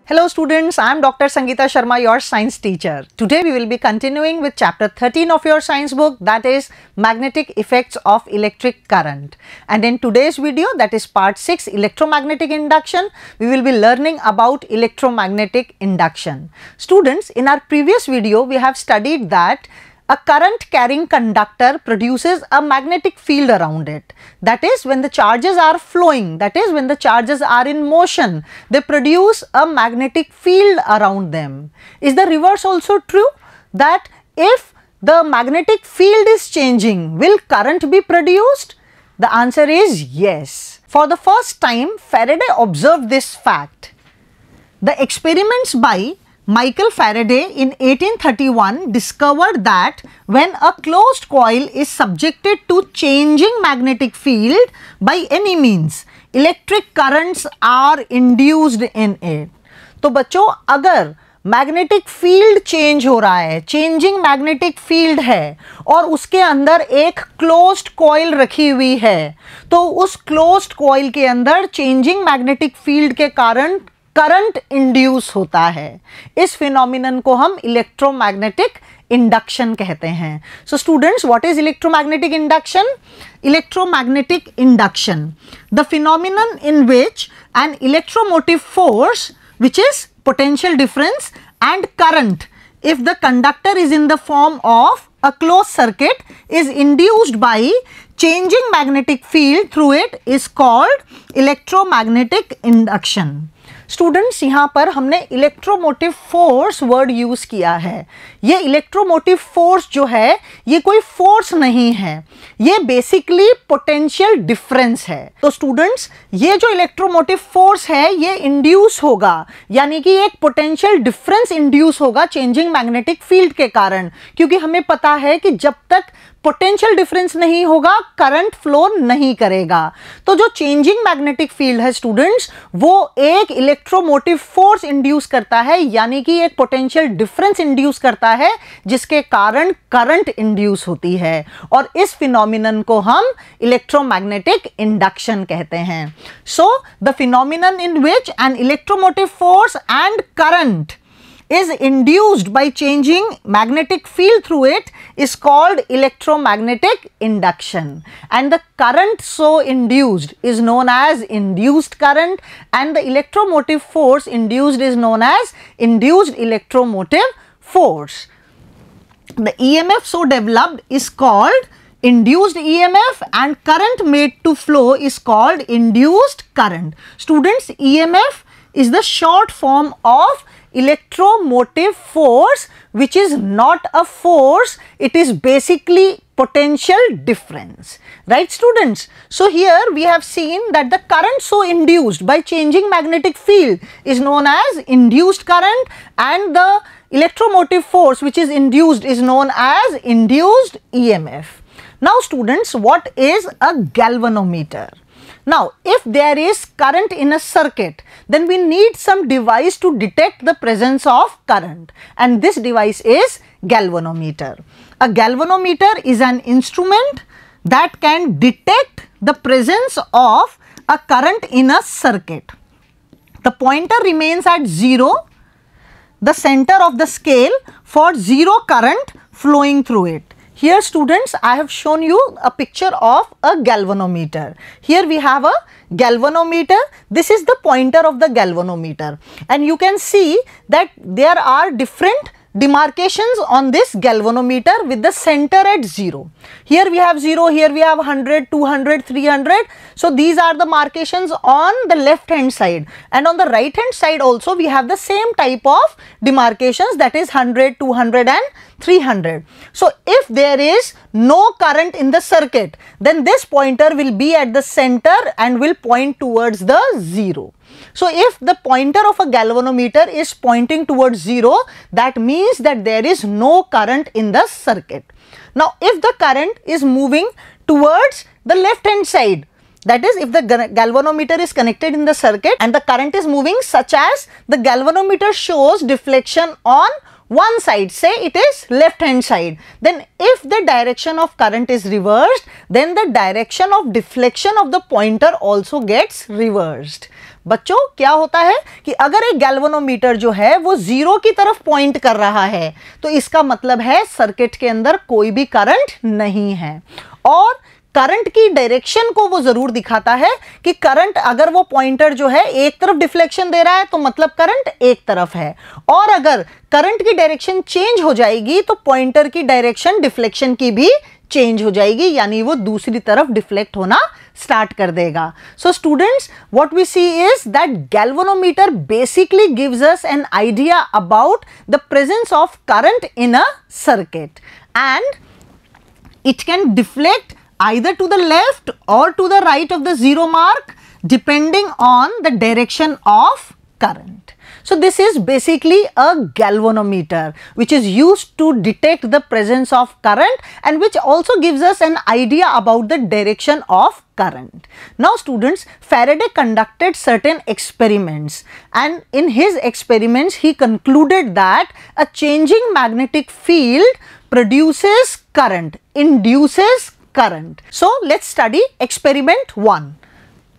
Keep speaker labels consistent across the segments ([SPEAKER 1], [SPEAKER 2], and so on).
[SPEAKER 1] Hello students, I am Dr. Sangeeta Sharma, your science teacher. Today we will be continuing with chapter 13 of your science book, that is magnetic effects of electric current. And in today's video, that is part 6, electromagnetic induction, we will be learning about electromagnetic induction. Students, in our previous video we have studied that a current carrying conductor produces a magnetic field around it. That is, when the charges are flowing, that is, when the charges are in motion, they produce a magnetic field around them. Is the reverse also true? That if the magnetic field is changing, will current be produced? The answer is yes. For the first time, Faraday observed this fact. The experiments by Michael Faraday in 1831 discovered that when a closed coil is subjected to changing magnetic field by any means, electric currents are induced in it. तो बच्चों, अगर magnetic field change हो रहा है, changing magnetic field है और उसके अंदर एक क्लोज्ड कॉइल रखी हुई है, तो उस क्लोज्ड कॉइल के अंदर चेंजिंग मैग्नेटिक फील्ड के कारण करंट इंड्यूस होता है. इस फिनोमिनन को हम इलेक्ट्रोमैग्नेटिक इंडक्शन कहते हैं. सो students, what is electromagnetic induction? Electromagnetic induction, the phenomenon in which N electromotive force which is potential difference and current, if the conductor is in the form of a closed circuit, is induced by changing magnetic field through it, is called electromagnetic induction. Students, यहाँ पर हमने electromotive force word use किया है. ये electromotive force जो है, ये कोई फोर्स नहीं है, ये बेसिकली पोटेंशियल डिफरेंस है. तो स्टूडेंट्स, ये जो इलेक्ट्रोमोटिव फोर्स है, ये इंड्यूस होगा, यानी कि एक पोटेंशियल डिफरेंस इंड्यूस होगा चेंजिंग मैग्नेटिक फील्ड के कारण, क्योंकि हमें पता है कि जब तक पोटेंशियल डिफरेंस नहीं होगा, करंट फ्लो नहीं करेगा. तो जो चेंजिंग मैग्नेटिक फील्ड है स्टूडेंट्स, वो एक इलेक्ट्रोमोटिव फोर्स इंड्यूस करता है, यानी कि एक पोटेंशियल डिफरेंस इंड्यूस करता है, जिसके कारण करंट इंड्यूस होती है, और इस फिनोमिनन को हम इलेक्ट्रोमैग्नेटिक इंडक्शन कहते हैं. So the phenomenon in which N electromotive force and current is induced by changing magnetic field through it is called electromagnetic induction, and the current so induced is known as induced current, and the electromotive force induced is known as induced electromotive force. The EMF so developed is called induced EMF, and current made to flow is called induced current. Students, EMF is the short form of electromotive force, which is not a force, it is basically potential difference, right students? So here we have seen that the current so induced by changing magnetic field is known as induced current, and the electromotive force which is induced is known as induced EMF. Now students, what is a galvanometer? Now, if there is current in a circuit, then we need some device to detect the presence of current, and this device is galvanometer. A galvanometer is an instrument that can detect the presence of a current in a circuit. The pointer remains at 0, the center of the scale, for 0 current flowing through it. Here students, I have shown you a picture of a galvanometer. Here we have a galvanometer. This is the pointer of the galvanometer, and you can see that there are different demarcations on this galvanometer with the center at 0. Here we have 0, here we have 100, 200, 300. So these are the markations on the left hand side, and on the right hand side also we have the same type of demarcations, that is 100, 200 and 300. So if there is no current in the circuit, then this pointer will be at the center and will point towards the 0. So if the pointer of a galvanometer is pointing towards 0, that means that there is no current in the circuit. Now if the current is moving towards the left hand side, that is, if the galvanometer is connected in the circuit and the current is moving such as the galvanometer shows deflection on one side, say it is left hand side, then if the direction of current is reversed, then the direction of deflection of the pointer also gets reversed. बच्चों क्या होता है कि अगर एक galvanometer जो है वो जीरो की तरफ पॉइंट कर रहा है तो इसका मतलब है सर्किट के अंदर कोई भी करंट नहीं है, और करंट की डायरेक्शन को वो जरूर दिखाता है कि करंट अगर वो पॉइंटर जो है एक तरफ डिफ्लेक्शन दे रहा है तो मतलब करंट एक तरफ है, और अगर करंट की डायरेक्शन चेंज हो जाएगी तो पॉइंटर की डायरेक्शन डिफ्लेक्शन की भी चेंज हो जाएगी, यानी वो दूसरी तरफ डिफ्लेक्ट होना स्टार्ट कर देगा. So students, what we see is that galvanometer basically gives us an idea about the presence of current in a circuit, and it can deflect either to the left or to the right of the zero mark depending on the direction of current. So this is basically a galvanometer which is used to detect the presence of current and which also gives us an idea about the direction of current. Now students, Faraday conducted certain experiments, and in his experiments he concluded that a changing magnetic field produces current, induces current. So let's study experiment 1.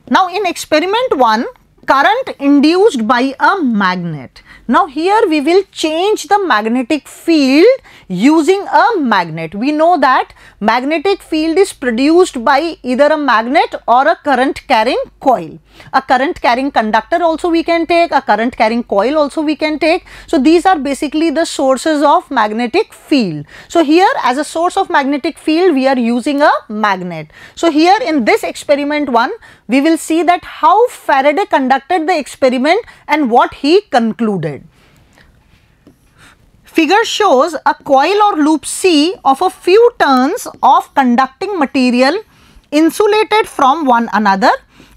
[SPEAKER 1] Now in experiment 1, current induced by a magnet. Now here we will change the magnetic field using a magnet. We know that magnetic field is produced by either a magnet or a current carrying coil. A current carrying conductor also we can take, a current carrying coil also we can take. So these are basically the sources of magnetic field. So here as a source of magnetic field we are using a magnet. So here in this experiment 1, we will see that how Faraday conducted the experiment and what he concluded. Figure shows a coil or loop C of a few turns of conducting material insulated from one another.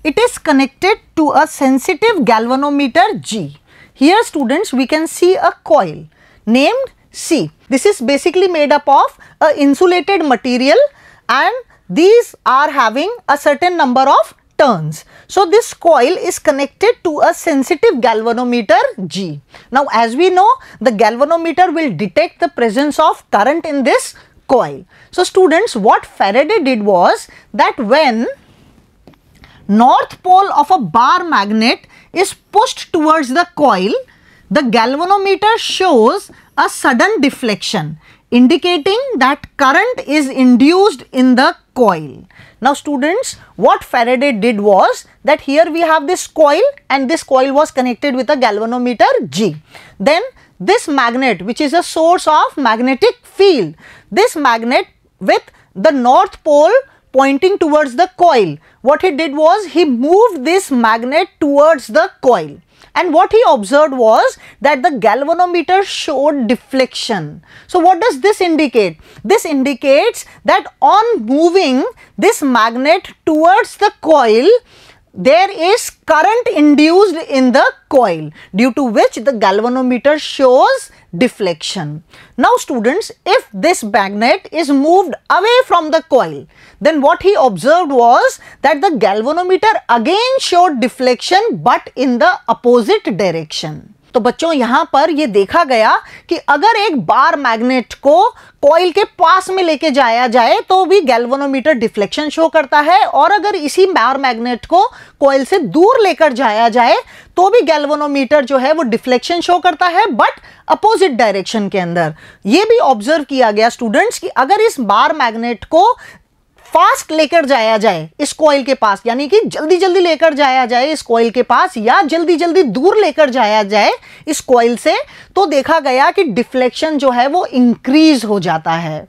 [SPEAKER 1] It is connected to a sensitive galvanometer G. Here students, we can see a coil named C. This is basically made up of a insulated material and these are having a certain number of turns. So this coil is connected to a sensitive galvanometer G. Now as we know, the galvanometer will detect the presence of current in this coil. So students, what Faraday did was that when north pole of a bar magnet is pushed towards the coil, the galvanometer shows a sudden deflection, indicating that current is induced in the coil. Now students, what Faraday did was that here we have this coil and this coil was connected with a galvanometer G. Then this magnet, which is a source of magnetic field, this magnet with the north pole pointing towards the coil, what he did was he moved this magnet towards the coil. And what he observed was that the galvanometer showed deflection. So what does this indicate? This indicates that on moving this magnet towards the coil, there is current induced in the coil, due to which the galvanometer shows deflection. Now students, if this magnet is moved away from the coil, then what he observed was that the galvanometer again showed deflection but in the opposite direction. तो बच्चों यहाँ पर ये देखा गया कि अगर एक बार मैग्नेट को कॉइल के पास में लेके जाया जाए तो भी गैल्वेनोमीटर डिफ्लेक्शन शो करता है, और अगर इसी बार मैग्नेट को कॉइल से दूर लेकर जाया जाए तो भी गैल्वेनोमीटर जो है वो डिफ्लेक्शन शो करता है बट अपोजिट डायरेक्शन के अंदर. ये भी ऑब्जर्व किया गया स्टूडेंट्स कि अगर इस बार मैग्नेट को फास्ट लेकर जाया जाए इस कॉइल के पास, यानी कि जल्दी जल्दी लेकर जाया जाए इस कॉइल के पास या जल्दी जल्दी दूर लेकर जाया जाए इस कॉइल से, तो देखा गया कि डिफ्लेक्शन जो है वो इंक्रीज हो जाता है.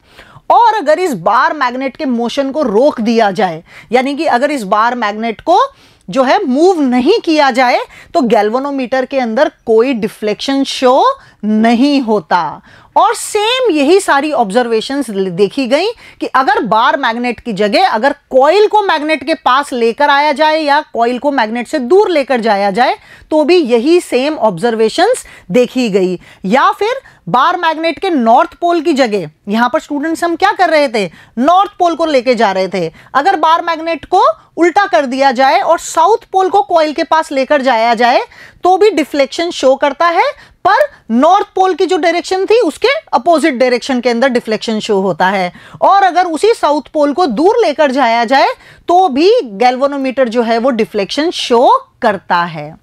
[SPEAKER 1] और अगर इस बार मैग्नेट के मोशन को रोक दिया जाए, यानी कि अगर इस बार मैग्नेट को जो है मूव नहीं किया जाए तो गैल्वेनोमीटर के अंदर कोई डिफ्लेक्शन शो नहीं होता. और सेम यही सारी ऑब्जर्वेशंस देखी गई कि अगर बार मैग्नेट की जगह अगर कॉइल को मैग्नेट के पास लेकर आया जाए या कॉइल को मैग्नेट से दूर लेकर जाया जाए तो भी यही सेम ऑब्जर्वेशंस देखी गई. या फिर बार मैग्नेट के नॉर्थ पोल की जगह, यहां पर स्टूडेंट्स हम क्या कर रहे थे, नॉर्थ पोल को लेके जा रहे थे, अगर बार मैग्नेट को उल्टा कर दिया जाए और साउथ पोल को कॉइल के पास लेकर जाया जाए तो भी डिफ्लेक्शन शो करता है, पर नॉर्थ पोल की जो डायरेक्शन थी उसके अपोजिट डायरेक्शन के अंदर डिफ्लेक्शन शो होता है। और अगर उसी साउथ पोल को दूर लेकर जाया जाए तो भी गैल्वेनोमीटर जो है वो डिफ्लेक्शन शो करता है।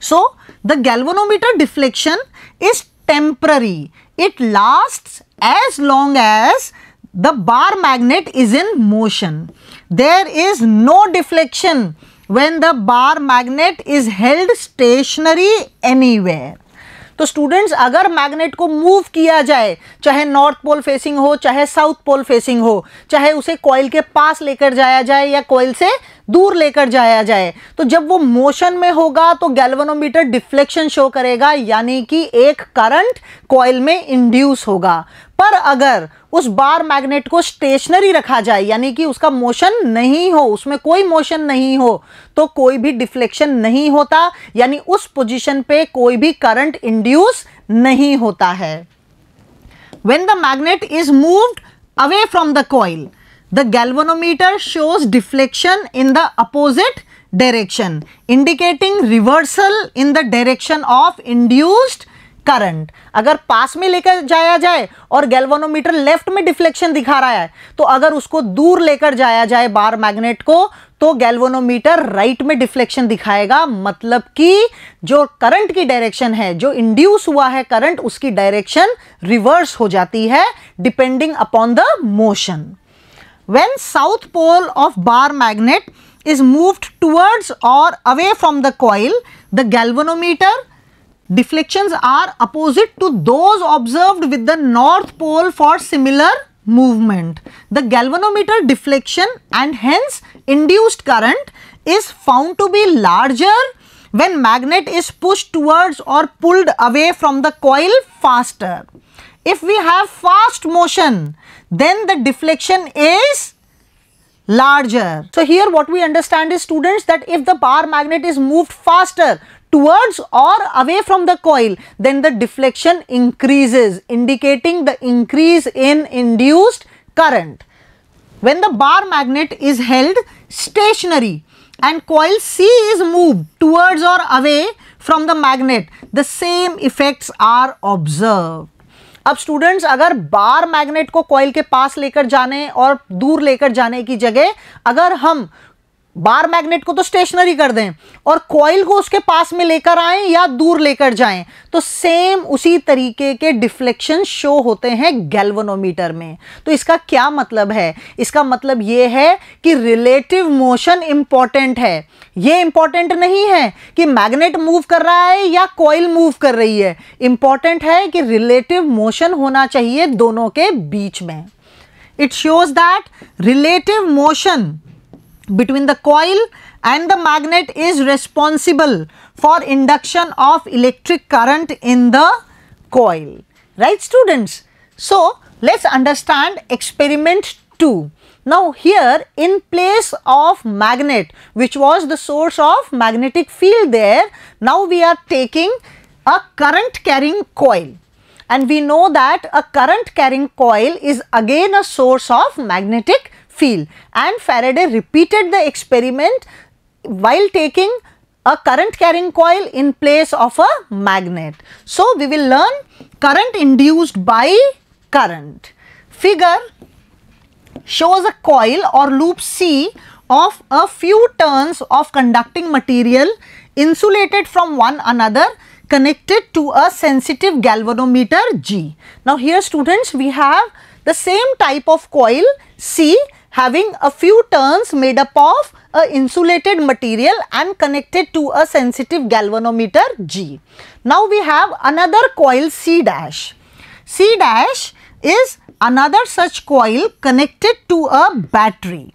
[SPEAKER 1] So the galvanometer deflection is temporary, it lasts as long as the bar magnet is in motion. There is no deflection when the bar magnet is held stationary anywhere. तो students, अगर magnet को move किया जाए, चाहे north pole facing हो चाहे south pole facing हो, चाहे उसे कॉइल के पास लेकर जाया जाए या कॉइल से दूर लेकर जाया जाए, तो जब वो मोशन में होगा तो गैल्वेनोमीटर डिफ्लेक्शन शो करेगा, यानी कि एक करंट कॉइल में इंड्यूस होगा। पर अगर उस बार मैग्नेट को स्टेशनरी रखा जाए, यानी कि उसका मोशन नहीं हो, उसमें कोई मोशन नहीं हो, तो कोई भी डिफ्लेक्शन नहीं होता, यानी उस पोजीशन पे कोई भी करंट इंड्यूस नहीं होता है। When the magnet is moved away from the coil, the galvanometer shows deflection in the opposite direction, indicating reversal in the direction of induced current. अगर पास में लेकर जाया जाए और गैल्वेनोमीटर लेफ्ट में डिफ्लेक्शन दिखा रहा है, तो अगर उसको दूर लेकर जाया जाए बार मैग्नेट को, तो गैल्वेनोमीटर राइट में डिफ्लेक्शन दिखाएगा, मतलब कि जो करंट की डायरेक्शन है, जो इंड्यूस हुआ है करंट, उसकी डायरेक्शन रिवर्स हो जाती है depending upon the motion. When south pole of bar magnet is moved towards or away from the coil, the galvanometer deflections are opposite to those observed with the north pole for similar movement. The galvanometer deflection and hence induced current is found to be larger when magnet is pushed towards or pulled away from the coil faster. If we have fast motion, then the deflection is larger. So here what we understand is, students, that if the bar magnet is moved faster towards or away from the coil, then the deflection increases, indicating the increase in induced current. When the bar magnet is held stationary and coil C is moved towards or away from the magnet, the same effects are observed. अब students, अगर bar magnet को coil के पास लेकर जाने और दूर लेकर जाने की जगह अगर हम बार मैग्नेट को तो स्टेशनरी कर दें और कॉइल को उसके पास में लेकर आएं या दूर लेकर जाएं, तो सेम उसी तरीके के डिफ्लेक्शन शो होते हैं गैल्वेनोमीटर में। तो इसका क्या मतलब है? इसका मतलब ये है कि रिलेटिव मोशन इंपॉर्टेंट है। ये इंपॉर्टेंट नहीं है कि मैग्नेट मूव कर रहा है या कॉइल मूव कर रही है, इंपॉर्टेंट है कि रिलेटिव मोशन होना चाहिए दोनों के बीच में। It shows that relative motion between the coil and the magnet is responsible for induction of electric current in the coil. Right, students? So let's understand experiment 2. Now here, in place of magnet, which was the source of magnetic field there, now we are taking a current carrying coil, and we know that a current carrying coil is again a source of magnetic field, and Faraday repeated the experiment while taking a current carrying coil in place of a magnet. So we will learn current induced by current. Figure shows a coil or loop C of a few turns of conducting material insulated from one another, connected to a sensitive galvanometer G. Now here, students, we have the same type of coil C having a few turns made up of a insulated material and connected to a sensitive galvanometer G. Now we have another coil C dash. C dash is another such coil connected to a battery.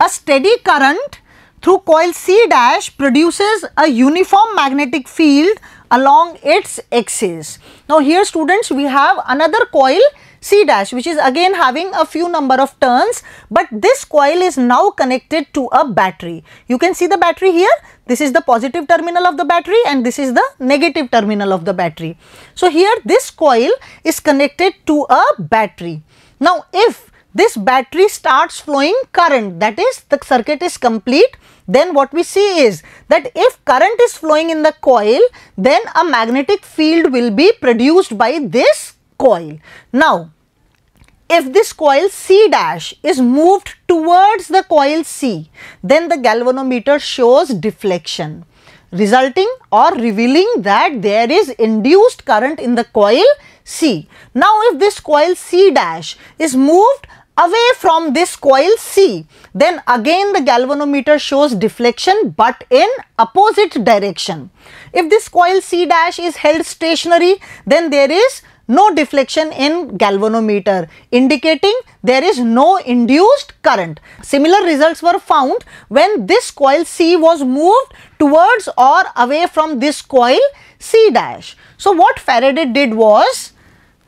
[SPEAKER 1] A steady current through coil C dash produces a uniform magnetic field along its axis. Now here, students, we have another coil C dash, which is again having a few number of turns, but this coil is now connected to a battery. You can see the battery here. This is the positive terminal of the battery and this is the negative terminal of the battery. So here this coil is connected to a battery. Now if this battery starts flowing current, that is, the circuit is complete, then what we see is that if current is flowing in the coil, then a magnetic field will be produced by this coil. Now, if this coil C dash is moved towards the coil C, then the galvanometer shows deflection, resulting or revealing that there is induced current in the coil C. Now, if this coil C dash is moved away from this coil C, then again the galvanometer shows deflection but in opposite direction. If this coil C dash is held stationary, then there is no deflection in galvanometer, indicating there is no induced current. Similar results were found when this coil C was moved towards or away from this coil C dash. So what Faraday did was,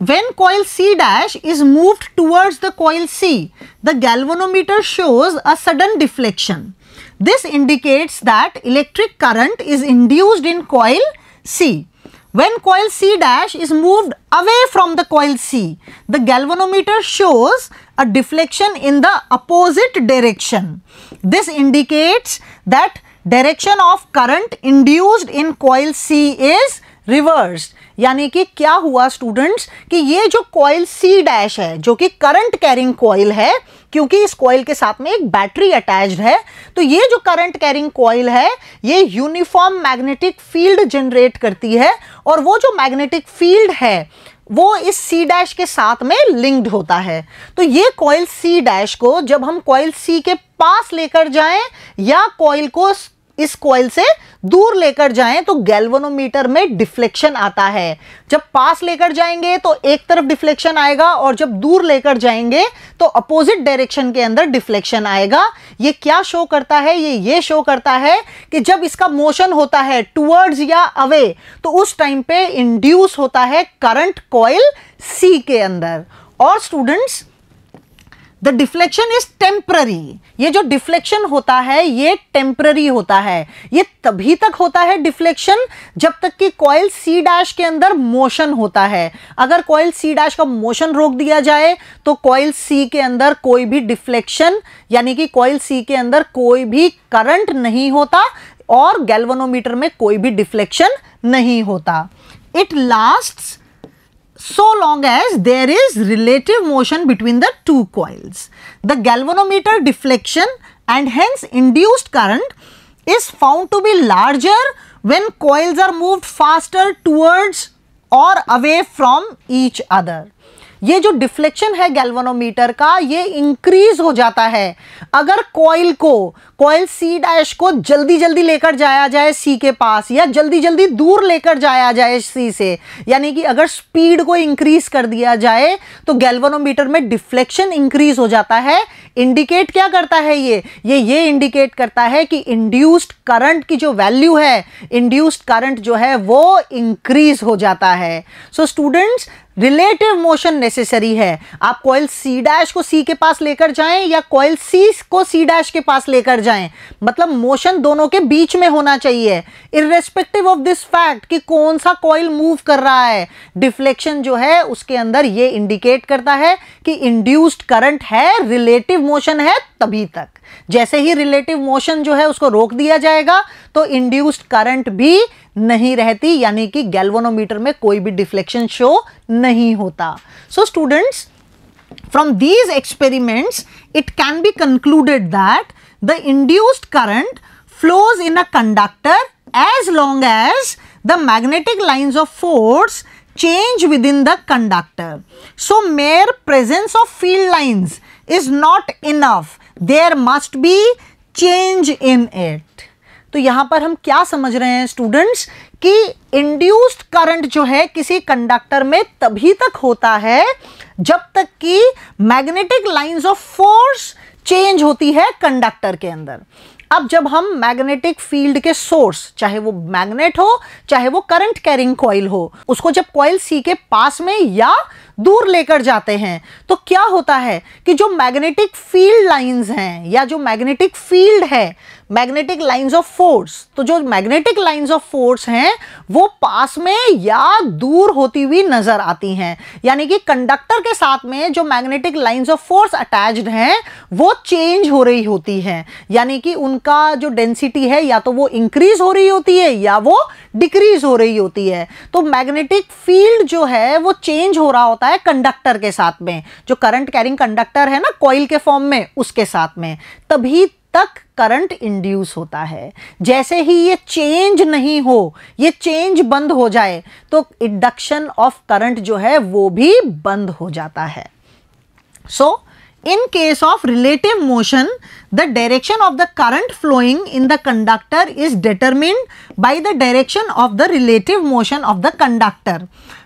[SPEAKER 1] when coil C dash is moved towards the coil C, the galvanometer shows a sudden deflection. This indicates that electric current is induced in coil C. When coil C dash is moved away from the coil C, the galvanometer shows a deflection in the opposite direction. This indicates that direction of current induced in coil C is reversed. यानी कि क्या हुआ students कि ये जो coil C dash है, जो कि करंट कैरिंग कॉइल है, क्योंकि इस कॉइल के साथ में एक बैटरी अटैच्ड है, तो ये जो करंट कैरिंग कॉइल है ये यूनिफॉर्म मैग्नेटिक फील्ड जनरेट करती है और वो जो मैग्नेटिक फील्ड है वो इस C डैश के साथ में लिंक्ड होता है। तो ये कॉइल C डैश को जब हम कॉइल C के पास लेकर जाएं या कॉइल को इस कॉइल से दूर लेकर जाएं तो गैल्वेनोमीटर में डिफ्लेक्शन आता है। जब पास लेकर जाएंगे तो एक तरफ डिफ्लेक्शन आएगा और जब दूर लेकर जाएंगे तो अपोजिट डायरेक्शन के अंदर डिफ्लेक्शन आएगा। ये क्या शो करता है? ये शो करता है कि जब इसका मोशन होता है टुवर्ड्स या अवे तो उस टाइम पे इंड्यूस होता है करंट कॉइल सी के अंदर। और students, the deflection is temporary. ये जो डिफ्लेक्शन होता है ये टेम्पररी होता है। ये तभी तक होता है डिफ्लेक्शन जब तक कि कॉइल सी डैश के अंदर मोशन होता है। अगर कॉइल सी डैश का मोशन रोक दिया जाए तो कॉइल सी के अंदर कोई भी डिफ्लेक्शन यानी कि कॉइल सी के अंदर कोई भी करंट नहीं होता और गैल्वेनोमीटर में कोई भी डिफ्लेक्शन नहीं होता। It lasts so long as there is relative motion between the two coils. The galvanometer deflection and hence induced current is found to be larger when coils are moved faster towards or away from each other. ये जो deflection है galvanometer का ये increase हो जाता है अगर coil C dash को जल्दी जल्दी लेकर जाया जाए सी के पास या जल्दी जल्दी दूर लेकर जाया जाए सी से। यानी कि अगर स्पीड को इंक्रीज कर दिया जाए तो गैल्वेनोमीटर में डिफ्लेक्शन इंक्रीज हो जाता है। इंडिकेट क्या करता है? ये इंडिकेट करता है कि इंड्यूस्ड करंट की जो वैल्यू है, इंड्यूस्ड करंट जो है वो इंक्रीज हो जाता है। So students, relative motion necessary है। आप कॉइल सी डैश को सी के पास लेकर जाएं या कॉइल सी को सी डैश के पास लेकर जाएं, मतलब मोशन दोनों के बीच में होना चाहिए इर्रेस्पेक्टिव ऑफ दिस फैक्ट कि कौन सा कॉइल मूव कर रहा है। डिफ्लेक्शन जो है उसके अंदर ये इंडिकेट करता है कि इंड्यूस्ड करंट है, रिलेटिव मोशन है तभी तक। जैसे ही रिलेटिव मोशन जो है उसको रोक दिया जाएगा तो इंड्यूस्ड करंट भी नहीं रहती, यानी कि गैल्वेनोमीटर में कोई भी डिफ्लेक्शन शो नहीं होता। So students, from these experiments it can be concluded that the induced current flows in a conductor as long as the magnetic lines of force change within the conductor. So mere presence of field lines is not enough, there must be change in it. तो यहाँ पर हम क्या समझ रहे हैं students कि induced current जो है किसी कंडक्टर में तभी तक होता है जब तक कि magnetic lines of force change होती है कंडक्टर के अंदर। अब जब हम मैग्नेटिक फील्ड के सोर्स, चाहे वो मैग्नेट हो चाहे वो करंट कैरिंग कॉइल हो, उसको जब कॉइल सी के पास में या दूर लेकर जाते हैं तो क्या होता है कि जो मैग्नेटिक फील्ड लाइंस हैं या जो मैग्नेटिक फील्ड है, मैग्नेटिक लाइंस ऑफ फोर्स, तो जो मैग्नेटिक लाइंस ऑफ फोर्स हैं वो पास में या दूर होती हुई नजर आती हैं। यानी कि कंडक्टर के साथ में जो magnetic lines of force attached हैं वो चेंज हो रही होती हैं, यानी कि उनका जो डेंसिटी है या तो वो इंक्रीज हो रही होती है या वो डिक्रीज हो रही होती है। तो मैग्नेटिक फील्ड जो है वो चेंज हो रहा होता है कंडक्टर के साथ में, जो करंट कैरिंग कंडक्टर है ना कॉइल के फॉर्म में, उसके साथ में, तभी तक करंट इंड्यूस होता है। जैसे ही ये चेंज नहीं हो, ये चेंज बंद हो जाए तो इंडक्शन ऑफ करंट जो है वो भी बंद हो जाता है। सो in case of relative motion, the direction of the current flowing in the conductor is determined by the direction of the relative motion of the conductor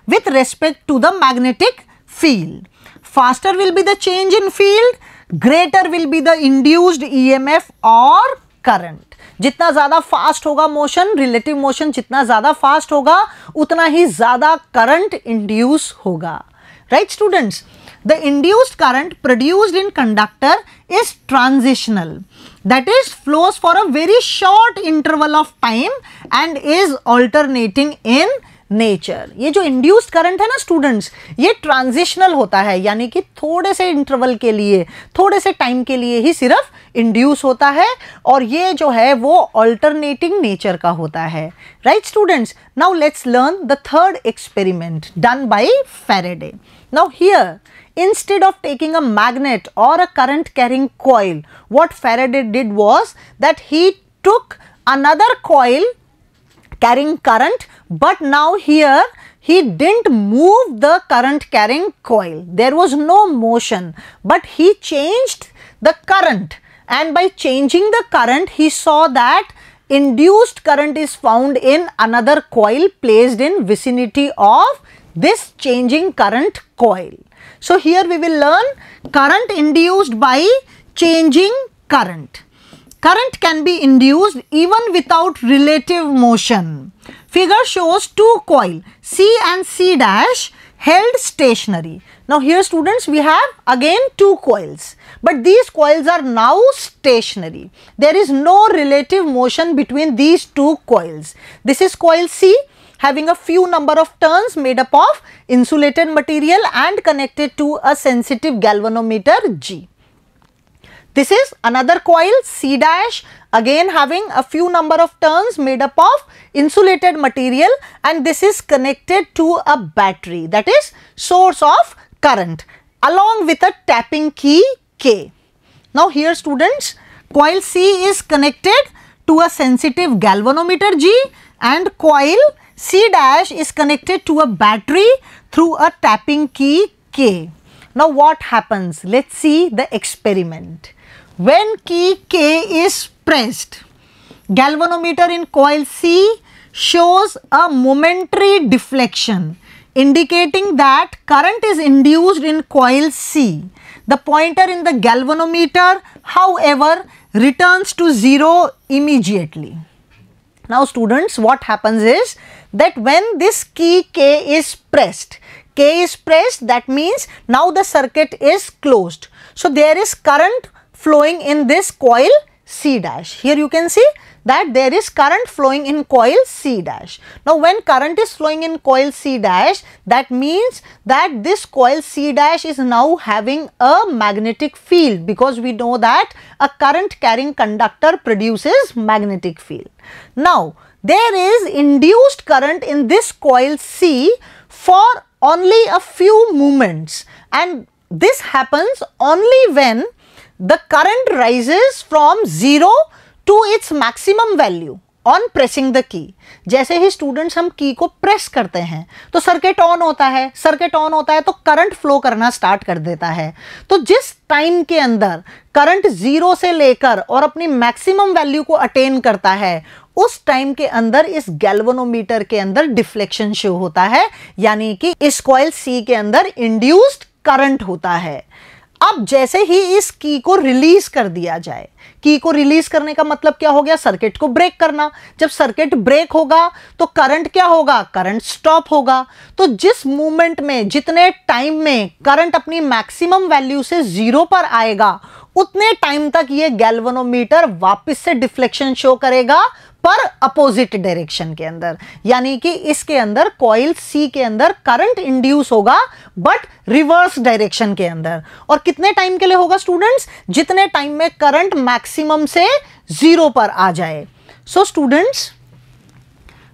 [SPEAKER 1] with respect to the magnetic field. Faster will be the change in field, greater will be the induced EMF or current. जितना ज़्यादा fast होगा motion, relative motion जितना ज़्यादा fast होगा उतना ही ज़्यादा current induce होगा। Right students? The induced current produced in conductor is transitional, that is flows for a very short interval of time and is alternating in nature. ये जो induced current है ना स्टूडेंट्स, ये transitional होता है, यानी कि थोड़े से इंटरवल के लिए, थोड़े से टाइम के लिए ही सिर्फ इंड्यूस होता है और ये जो है वो अल्टरनेटिंग नेचर का होता है। Right students? Now let's learn the third experiment done by Faraday. Now here, instead of taking a magnet or a current carrying coil, what Faraday did was that he took another coil carrying current, but now here he didn't move the current carrying coil. There was no motion, but he changed the current, and by changing the current he saw that induced current is found in another coil placed in vicinity of this changing current coil. So here we will learn current induced by changing current. Current can be induced even without relative motion. Figure shows two coil C and C dash held stationary. Now here students we have again two coils, but these coils are now stationary. There is no relative motion between these two coils. This is coil C, having a few number of turns made up of insulated material and connected to a sensitive galvanometer G. This is another coil C dash, again having a few number of turns made up of insulated material, and this is connected to a battery, that is source of current, along with a tapping key K. Now here students, coil C is connected to a sensitive galvanometer G and coil C dash is connected to a battery through a tapping key K. Now what happens? Let's see the experiment. When key K is pressed, galvanometer in coil C shows a momentary deflection indicating that current is induced in coil C. The pointer in the galvanometer, however, returns to 0 immediately. Now students, what happens is that when this key K is pressed, that means now the circuit is closed. So there is current flowing in this coil C dash. Here you can see that there is current flowing in coil C dash. Now when current is flowing in coil C dash, that means that this coil C dash is now having a magnetic field, because we know that a current carrying conductor produces magnetic field. Now there is induced current in this coil C for only a few moments, and this happens only when the current rises from 0 to its maximum value on pressing the key. जैसे ही students हम की को press करते हैं तो circuit on होता है, circuit on होता है तो करंट फ्लो करना स्टार्ट कर देता है। तो जिस टाइम के अंदर करंट 0 से लेकर और अपनी मैक्सिमम वैल्यू को अटेन करता है, उस टाइम के अंदर इस गैल्वेनोमीटर के अंदर डिफ्लेक्शन शो होता है, यानी कि इस कॉइल सी के अंदर इंड्यूस्ड करंट होता है। अब जैसे ही इस की को रिलीज कर दिया जाए, की को रिलीज करने का मतलब क्या हो गया, सर्किट को ब्रेक करना। जब सर्किट ब्रेक होगा तो करंट क्या होगा, करंट स्टॉप होगा। तो जिस मूवमेंट में, जितने टाइम में करंट अपनी मैक्सिमम वैल्यू से 0 पर आएगा, उतने टाइम तक ये गैल्वेनोमीटर वापस से डिफ्लेक्शन शो करेगा, पर अपोजिट डायरेक्शन के अंदर। यानी कि इसके अंदर कॉइल सी के अंदर करंट इंड्यूस होगा बट रिवर्स डायरेक्शन के अंदर। और कितने टाइम के लिए होगा स्टूडेंट्स, जितने टाइम में करंट मैक्सिमम से 0 पर आ जाए। So students,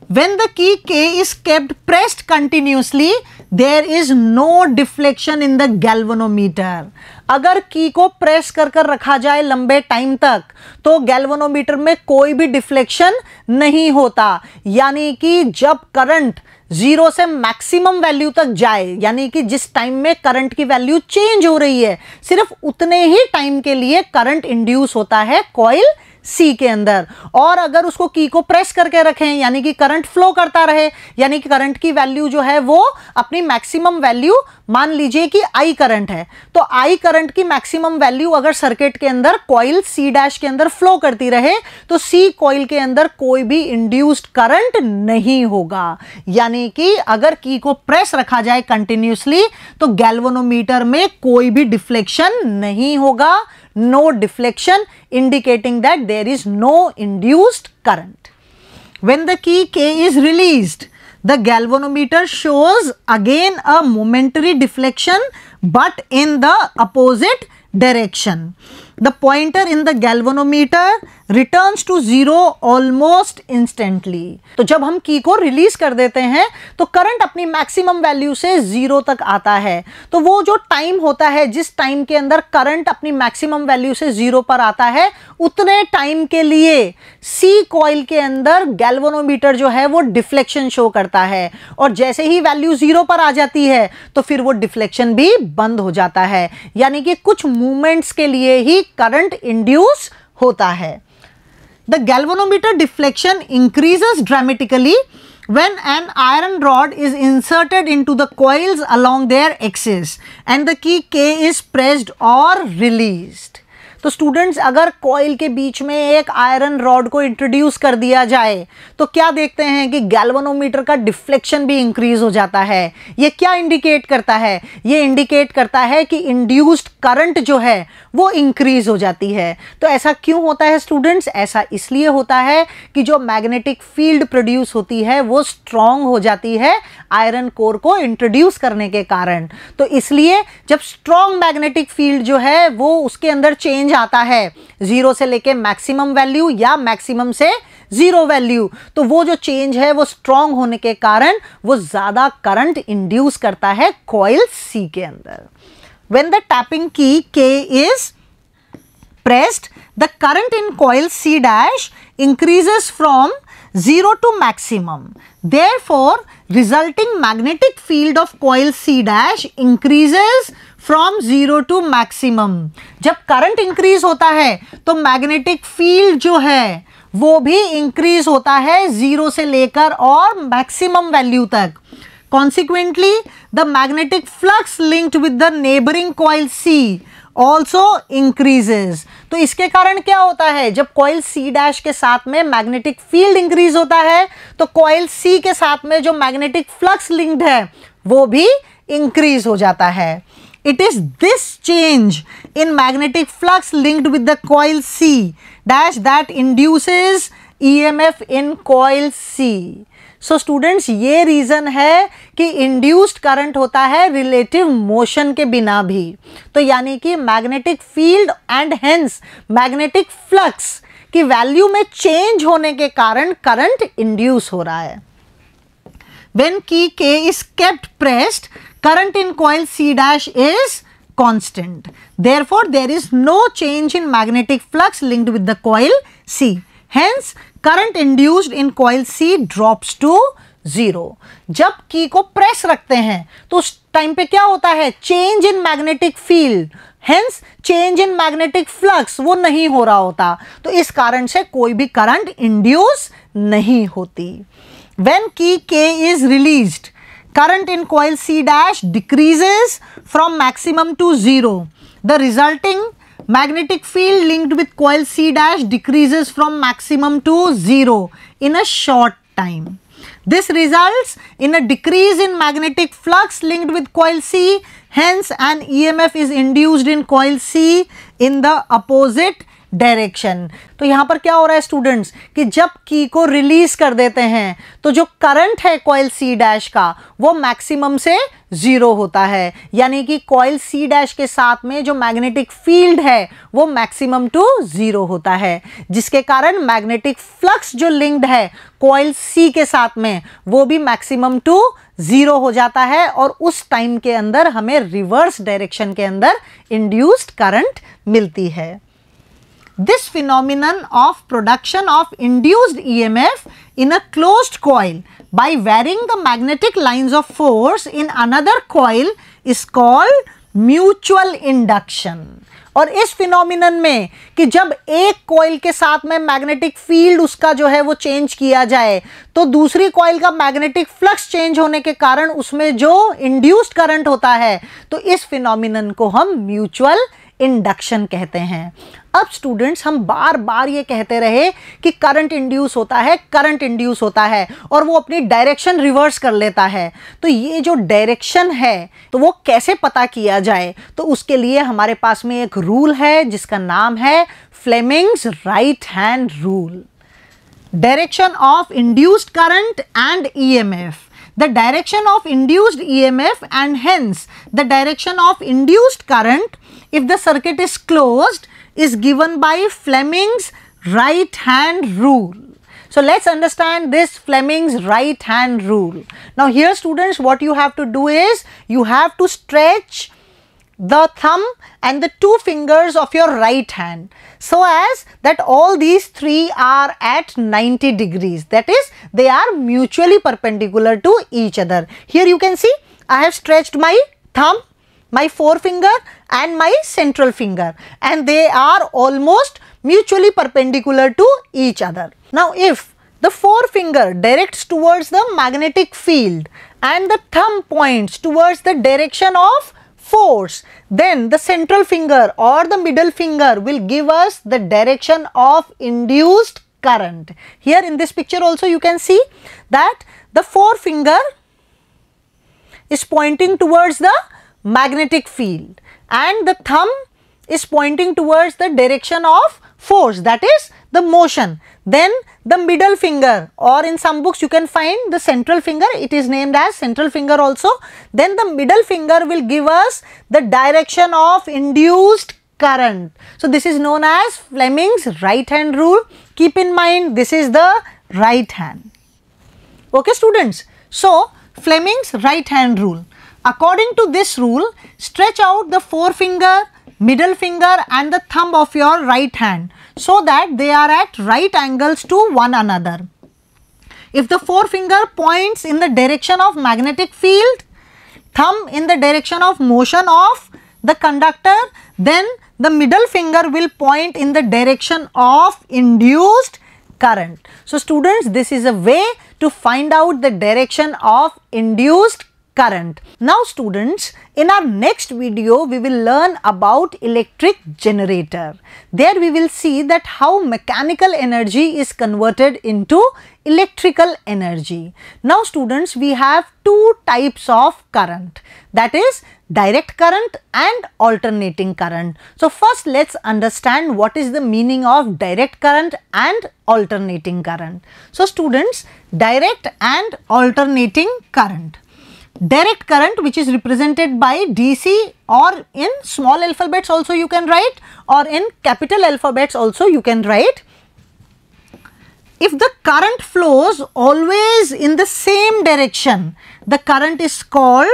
[SPEAKER 1] when the key K is kept pressed continuously, there is no deflection in the galvanometer. अगर की को प्रेस कर कर रखा जाए लंबे टाइम तक तो गैल्वेनोमीटर में कोई भी डिफ्लेक्शन नहीं होता। यानी कि जब करंट 0 से मैक्सिमम वैल्यू तक जाए, यानी कि जिस टाइम में करंट की वैल्यू चेंज हो रही है, सिर्फ उतने ही टाइम के लिए करंट इंड्यूस होता है कॉइल सी के अंदर। और अगर उसको की को प्रेस करके रखें, यानी कि करंट फ्लो करता रहे, यानी कि करंट की वैल्यू जो है वो अपनी मैक्सिमम वैल्यू, मान लीजिए कि आई करंट है, तो आई करंट की मैक्सिमम वैल्यू अगर सर्किट के अंदर कॉइल सी डैश के अंदर फ्लो करती रहे तो सी कॉइल के अंदर कोई भी इंड्यूस्ड करंट नहीं होगा। यानी कि अगर की को प्रेस रखा जाए कंटिन्यूसली तो गैल्वेनोमीटर में कोई भी डिफ्लेक्शन नहीं होगा, no deflection, indicating that there is no induced current. When the key K is released, the galvanometer shows again a momentary deflection but in the opposite direction. The pointer in the galvanometer returns to 0 almost instantly. तो जब हम की को release कर देते हैं तो current अपनी मैक्सिमम वैल्यू से 0 तक आता है। तो वो जो टाइम होता है, जिस टाइम के अंदर करंट अपनी मैक्सिमम वैल्यू से 0 पर आता है, उतने टाइम के लिए सी कॉइल के अंदर गैल्वेनोमीटर जो है वो डिफ्लेक्शन शो करता है। और जैसे ही वैल्यू 0 पर आ जाती है तो फिर वो डिफ्लेक्शन भी बंद हो जाता है। यानी कि कुछ मूवमेंट्स के लिए ही करंट इंड्यूस होता है। The galvanometer deflection increases dramatically when an iron rod is inserted into the coils along their axis and the key K is pressed or released. तो स्टूडेंट्स, अगर कॉइल के बीच में एक आयरन रॉड को introduce कर दिया जाए तो क्या देखते हैं कि गैल्वेनोमीटर का डिफ्लेक्शन भी इंक्रीज हो जाता है। ये क्या इंडिकेट करता है, ये इंडिकेट करता है कि इंड्यूस्ड करंट जो है वो इंक्रीज हो जाती है। तो ऐसा क्यों होता है स्टूडेंट्स, ऐसा इसलिए होता है कि जो मैग्नेटिक फील्ड प्रोड्यूस होती है वो स्ट्रॉन्ग हो जाती है आयरन कोर को इंट्रोड्यूस करने के कारण। तो इसलिए जब स्ट्रॉन्ग मैग्नेटिक फील्ड जो है वो उसके अंदर चेंज आता है 0 से लेके मैक्सिमम वैल्यू या मैक्सिमम से 0 वैल्यू, तो वो जो चेंज है वो स्ट्रॉन्ग होने के कारण वो ज्यादा करंट इंड्यूस करता है कॉइल सी के अंदर। When the tapping key K is pressed, the current in coil C dash increases from 0 to maximum. Therefore, resulting magnetic field of coil C dash increases from 0 to maximum. जब current increase होता है तो magnetic field जो है वो भी increase होता है 0 से लेकर और मैक्सिमम वैल्यू तक। Consequently, the magnetic flux linked with the neighboring coil C also increases. तो इसके कारण क्या होता है, जब कॉइल C डैश के साथ में मैग्नेटिक फील्ड इंक्रीज होता है तो कॉइल C के साथ में जो मैग्नेटिक फ्लक्स लिंक्ड है वो भी इंक्रीज हो जाता है। It is this change in magnetic flux linked with the coil C dash that induces EMF in coil C. So students, ये रीज़न है कि इंड्यूस्ड करंट होता है रिलेटिव मोशन के बिना भी। तो यानी कि magnetic field and hence magnetic flux की वैल्यू में चेंज होने के कारण करंट इंड्यूस हो रहा है। When key K is kept pressed, current in coil C dash is constant. Therefore, there is no change in magnetic flux linked with the coil C. Hence, current induced in coil C drops to 0. जब की को press रखते हैं तो उस time पे क्या होता है, change in magnetic field, hence change in magnetic flux वो नहीं हो रहा होता। तो इस कारण से कोई भी करंट इंड्यूस नहीं होती। When key K is released, current in coil C dash decreases from maximum to 0. the resulting magnetic field linked with coil C dash decreases from maximum to 0 in a short time. This results in a decrease in magnetic flux linked with coil C, hence an EMF is induced in coil C in the opposite direction. तो यहाँ पर क्या हो रहा है students कि जब की को रिलीज कर देते हैं तो जो करंट है कॉइल सी डैश का वो मैक्सिमम से 0 होता है, यानी कि कॉइल सी डैश के साथ में जो मैग्नेटिक फील्ड है वो मैक्सिमम टू 0 होता है, जिसके कारण मैग्नेटिक फ्लक्स जो लिंक्ड है कॉइल सी के साथ में वो भी मैक्सिमम टू 0 हो जाता है और उस टाइम के अंदर हमें रिवर्स डायरेक्शन के अंदर इंड्यूस्ड करंट मिलती है. This phenomenon of production of induced EMF in a closed coil by varying the magnetic lines of force in another coil is called mutual induction. और इस फिनोमिनन में कि जब एक कॉइल के साथ में मैग्नेटिक फील्ड उसका जो है वो चेंज किया जाए तो दूसरी कॉइल का मैग्नेटिक फ्लक्स चेंज होने के कारण उसमें जो इंड्यूस्ड करंट होता है, तो इस फिनोमिनन को हम म्यूचुअल इंडक्शन कहते हैं. अब स्टूडेंट्स हम बार बार ये कहते रहे कि करंट इंड्यूस होता है, करंट इंड्यूस होता है और वो अपनी डायरेक्शन रिवर्स कर लेता है. तो ये जो डायरेक्शन है तो वो कैसे पता किया जाए, तो उसके लिए हमारे पास में एक रूल है जिसका नाम है Fleming's right hand rule. Direction of induced current and EMF. The direction of induced EMF and hence the direction of induced current if the circuit is closed is given by Fleming's right hand rule. So let's understand this Fleming's right hand rule. Now here students, what you have to do is you have to stretch the thumb and the two fingers of your right hand so as that all these three are at 90 degrees, that is they are mutually perpendicular to each other. Here you can see I have stretched my thumb, my forefinger and my central finger, and they are almost mutually perpendicular to each other. Now if the forefinger directs towards the magnetic field and the thumb points towards the direction of force, then the central finger or the middle finger will give us the direction of induced current. Here in this picture also you can see that the forefinger is pointing towards the magnetic field and the thumb is pointing towards the direction of force, that is the motion. Then the middle finger, or in some books you can find the central finger, it is named as central finger also. Then the middle finger will give us the direction of induced current. So this is known as Fleming's right hand rule. Keep in mind this is the right hand. Okay students, so Fleming's right hand rule. According to this rule, stretch out the forefinger, middle finger and the thumb of your right hand so that they are at right angles to one another. If the forefinger points in the direction of magnetic field, thumb in the direction of motion of the conductor, then the middle finger will point in the direction of induced current. So students, this is a way to find out the direction of induced current. Now students, in our next video we will learn about electric generator. There we will see that how mechanical energy is converted into electrical energy. Now students, we have two types of current, that is direct current and alternating current. So first let's understand what is the meaning of direct current and alternating current. So students, direct and alternating current. Direct current, which is represented by DC, or in small alphabets also you can write, or in capital alphabets also you can write. If the current flows always in the same direction, the current is called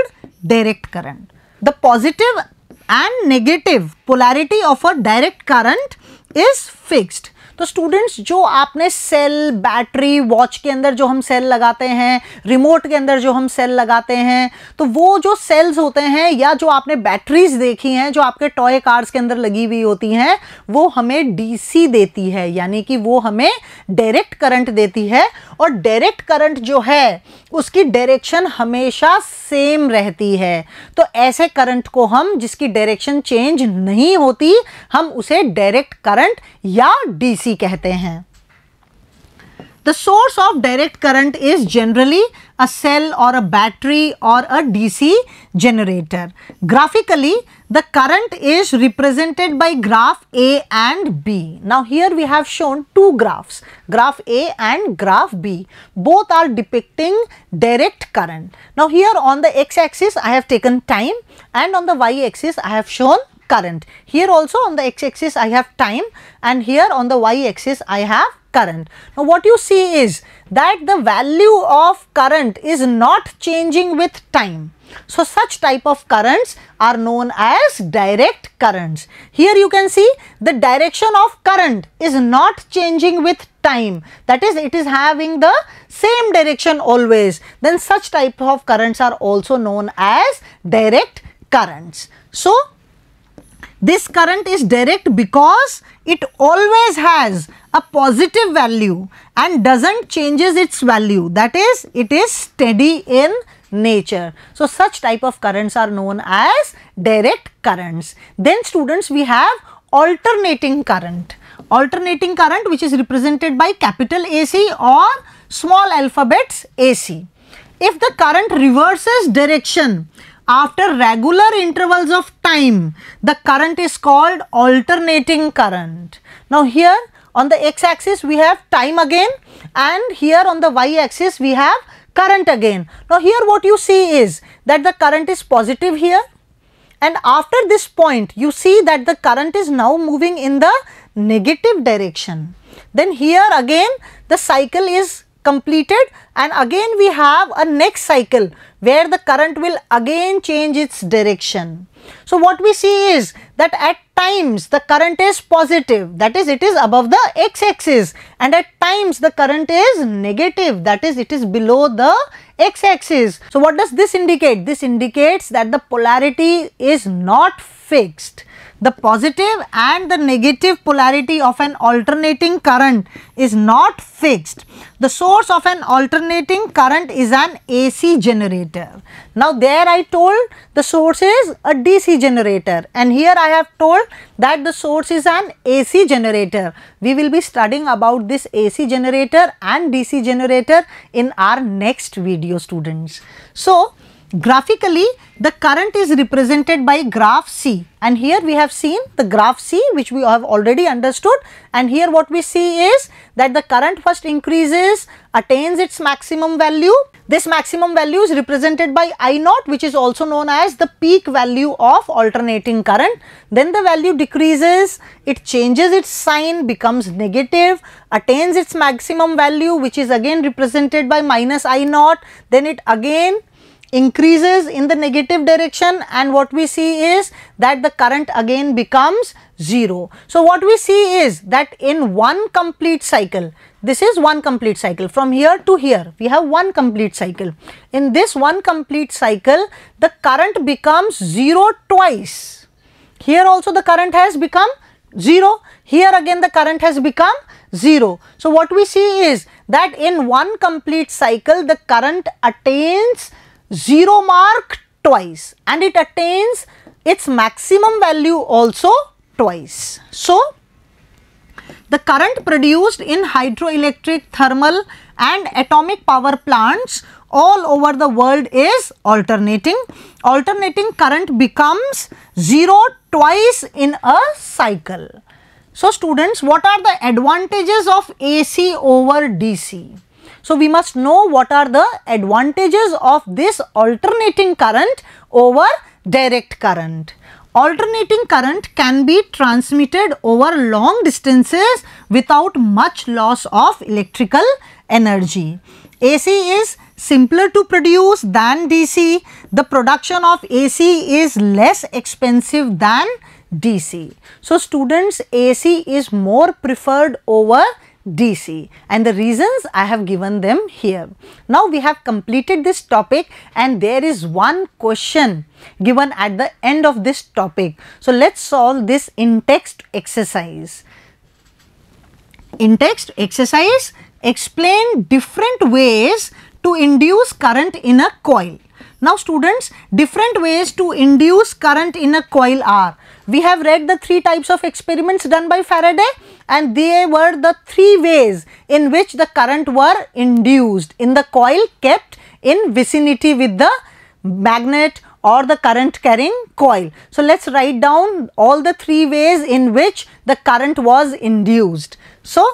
[SPEAKER 1] direct current. The positive and negative polarity of a direct current is fixed. तो students, जो आपने cell, battery, watch के अंदर जो हम cell लगाते हैं, remote के अंदर जो हम सेल लगाते हैं, तो वो जो सेल्स होते हैं या जो आपने बैटरीज देखी हैं जो आपके टॉय कार्स के अंदर लगी हुई होती हैं, वो हमें डीसी देती है, यानी कि वो हमें डायरेक्ट करंट देती है। और डायरेक्ट करंट जो है उसकी डायरेक्शन हमेशा सेम रहती है। तो ऐसे करंट को हम, जिसकी डायरेक्शन चेंज नहीं होती, हम उसे डायरेक्ट करंट या डीसी कहते हैं। The source of direct current is generally a cell or a battery or a DC generator. Graphically, the current is represented by graph A and B. Now here we have shown two graphs, graph A and graph B. Both are depicting direct current. Now here on the x-axis I have taken time, and on the y-axis I have shown current. Here also on the x-axis I have time, and here on the y-axis I have current. Now what you see is that the value of current is not changing with time. So such type of currents are known as direct currents. Here you can see the direction of current is not changing with time, that is, it is having the same direction always. Then such type of currents are also known as direct currents. So this current is direct because it always has a positive value and doesn't changes its value, that is, it is steady in nature. So such type of currents are known as direct currents. Then students, we have alternating current. Alternating current, which is represented by capital AC or small alphabets AC. If the current reverses direction after regular intervals of time, the current is called alternating current. Now here on the x-axis we have time again, and here on the y-axis we have current again. Now here what you see is that the current is positive here, and after this point you see that the current is now moving in the negative direction. Then here again the cycle is completed, and again we have a next cycle where the current will again change its direction. So what we see is that at times the current is positive, that is, it is above the x-axis, and at times the current is negative, that is, it is below the x-axis. So what does this indicate? This indicates that the polarity is not fixed. The positive and the negative polarity of an alternating current is not fixed. The source of an alternating current is an AC generator. Now there I told the source is a DC generator, and here I have told that the source is an AC generator. We will be studying about this AC generator and DC generator in our next video, students. So graphically the current is represented by graph C, and here we have seen the graph C, which we have already understood, and here what we see is that the current first increases, attains its maximum value. This maximum value is represented by I naught, which is also known as the peak value of alternating current. Then the value decreases, it changes its sign, becomes negative, attains its maximum value, which is again represented by minus I naught. Then it again increases in the negative direction, and what we see is that the current again becomes 0. So what we see is that in one complete cycle, this is one complete cycle, from here to here we have one complete cycle. In this one complete cycle the current becomes 0 twice. Here also the current has become 0, here again the current has become 0. So what we see is that in one complete cycle the current attains 0 mark twice, and it attains its maximum value also twice. So the current produced in hydroelectric, thermal and atomic power plants all over the world is alternating. Alternating current becomes 0 twice in a cycle. So students, what are the advantages of AC over DC? So we must know what are the advantages of this alternating current over direct current. Alternating current can be transmitted over long distances without much loss of electrical energy. AC is simpler to produce than DC. The production of AC is less expensive than DC. So students, AC is more preferred over DC, and the reasons I have given them here. Now we have completed this topic, and there is one question given at the end of this topic. So let's solve this in-text exercise. In-text exercise: explain different ways to induce current in a coil. Now students, different ways to induce current in a coil are, we have read the 3 types of experiments done by Faraday, and they were the 3 ways in which the current were induced in the coil kept in vicinity with the magnet or the current carrying coil. So let's write down all the 3 ways in which the current was induced. So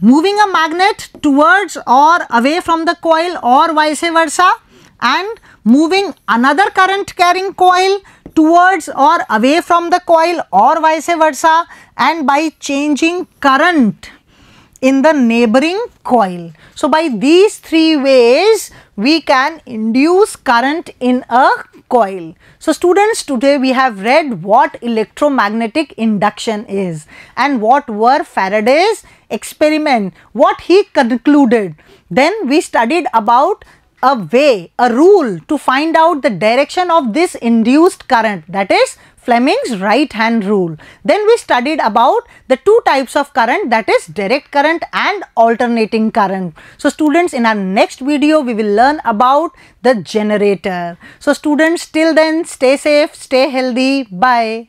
[SPEAKER 1] moving a magnet towards or away from the coil or vice versa, and moving another current carrying coil towards or away from the coil or vice versa, and by changing current in the neighboring coil. So by these 3 ways we can induce current in a coil. So students, today we have read what electromagnetic induction is and what were Faraday's experiment, what he concluded. Then we studied about a way, a rule to find out the direction of this induced current, that is Fleming's right hand rule. Then we studied about the 2 types of current, that is direct current and alternating current. So students, in our next video we will learn about the generator. So students, till then, stay safe, stay healthy, bye.